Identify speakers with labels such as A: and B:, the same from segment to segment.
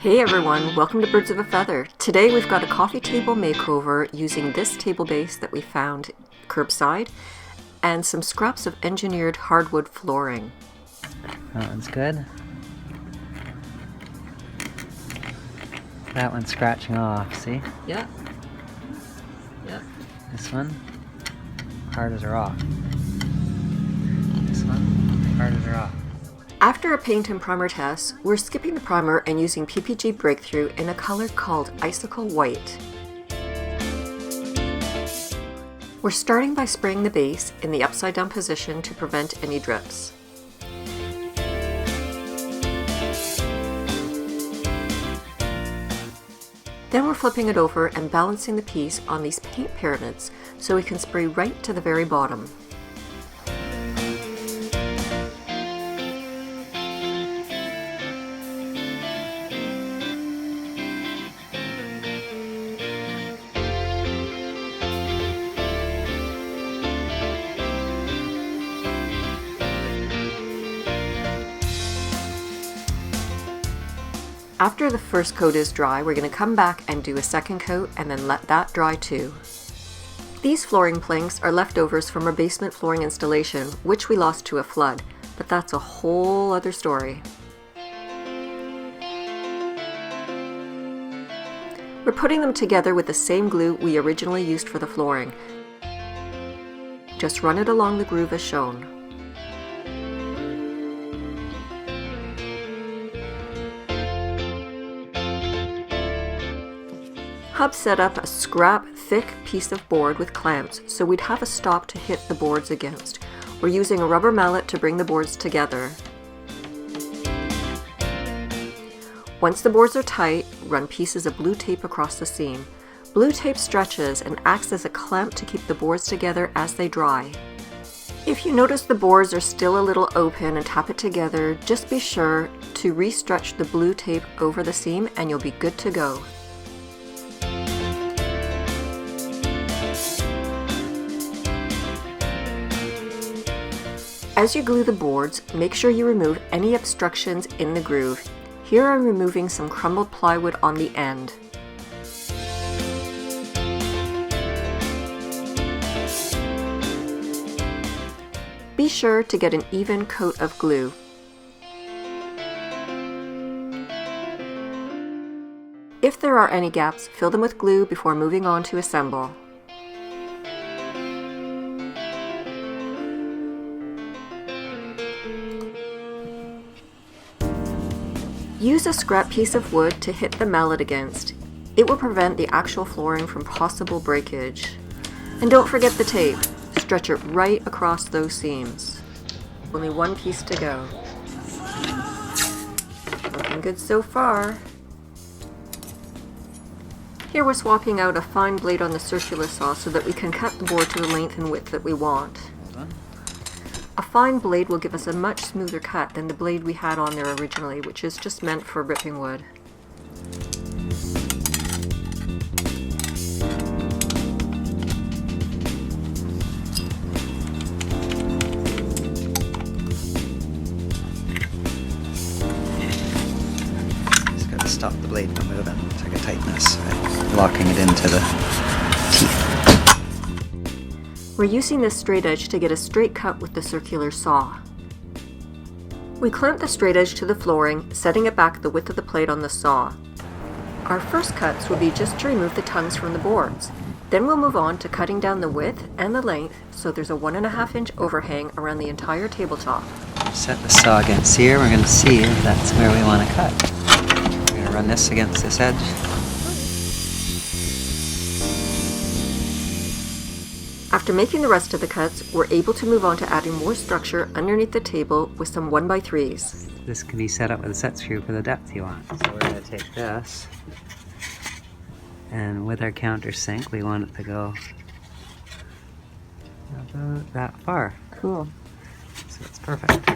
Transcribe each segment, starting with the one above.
A: Hey everyone, welcome to Birds of a Feather. Today we've got a coffee table makeover using this table base that we found curbside and some scraps of engineered hardwood flooring.
B: That one's good. That one's scratching off, see?
A: Yeah.
B: This one, hard as a rock. This one, hard as a rock.
A: After a paint and primer test, we're skipping the primer and using PPG Breakthrough in a color called Icicle White. We're starting by spraying the base in the upside down position to prevent any drips. Then we're flipping it over and balancing the piece on these paint pyramids so we can spray right to the very bottom. After the first coat is dry, we're going to come back and do a second coat and then let that dry too. These flooring planks are leftovers from our basement flooring installation, which we lost to a flood, but that's a whole other story. We're putting them together with the same glue we originally used for the flooring. Just run it along the groove as shown. Hub set up a scrap, thick piece of board with clamps so we'd have a stop to hit the boards against. We're using a rubber mallet to bring the boards together. Once the boards are tight, run pieces of blue tape across the seam. Blue tape stretches and acts as a clamp to keep the boards together as they dry. If you notice the boards are still a little open and tap it together, just be sure to re-stretch the blue tape over the seam and you'll be good to go. As you glue the boards, make sure you remove any obstructions in the groove. Here I'm removing some crumbled plywood on the end. Be sure to get an even coat of glue. If there are any gaps, fill them with glue before moving on to assemble. Use a scrap piece of wood to hit the mallet against. It will prevent the actual flooring from possible breakage. And don't forget the tape. Stretch it right across those seams. Only one piece to go. Looking good so far. Here we're swapping out a fine blade on the circular saw so that we can cut the board to the length and width that we want. A fine blade will give us a much smoother cut than the blade we had on there originally, which is just meant for ripping wood.
B: Just got to stop the blade from moving. It's like a tightness, right? Locking it into the teeth.
A: We're using this straight edge to get a straight cut with the circular saw. We clamp the straight edge to the flooring, setting it back the width of the plate on the saw. Our first cuts will be just to remove the tongues from the boards. Then we'll move on to cutting down the width and the length so there's a 1.5 inch overhang around the entire tabletop.
B: Set the saw against here. We're going to see if that's where we want to cut. We're going to run this against this edge.
A: After making the rest of the cuts, we're able to move on to adding more structure underneath the table with some 1x3s.
B: This can be set up with a set screw for the depth you want. So we're going to take this, and with our countersink, we want it to go about that far.
A: Cool.
B: So it's perfect.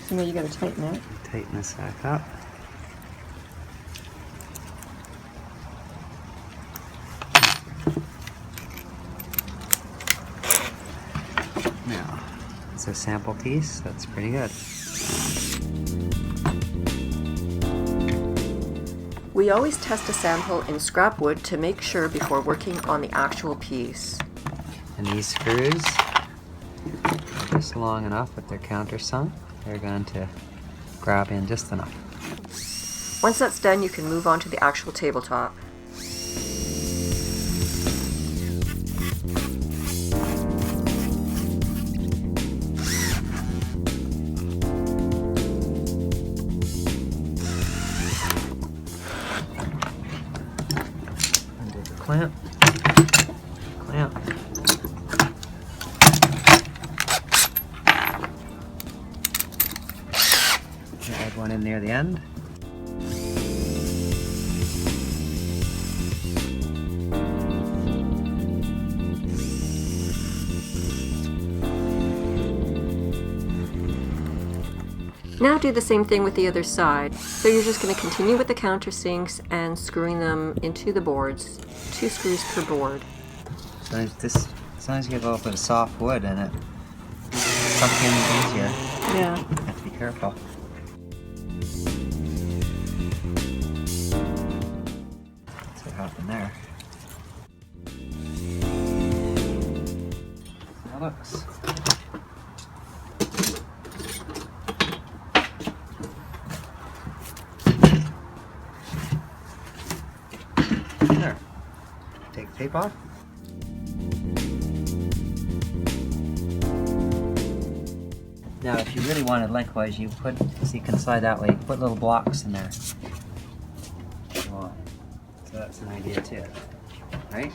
A: So now you gotta tighten it.
B: Tighten this back up. Now, it's a sample piece. That's pretty good.
A: We always test a sample in scrap wood to make sure before working on the actual piece.
B: And these screws are just long enough with their countersunk. They're going to grab in just enough.
A: Once that's done, you can move on to the actual tabletop.
B: Undo the clamp. Clamp. Add one in near the end.
A: Now do the same thing with the other side. So you're just going to continue with the countersinks and screwing them into the boards. 2 screws per board.
B: So as long as you get a little bit of soft wood in it, suck in easier.
A: Yeah.
B: You have to be careful. That's what happened there. See how it looks. There. Take the tape off. Now, if you really wanted lengthwise, you put, so you can slide that way, you put little blocks in there. If you want. So that's an idea too, right?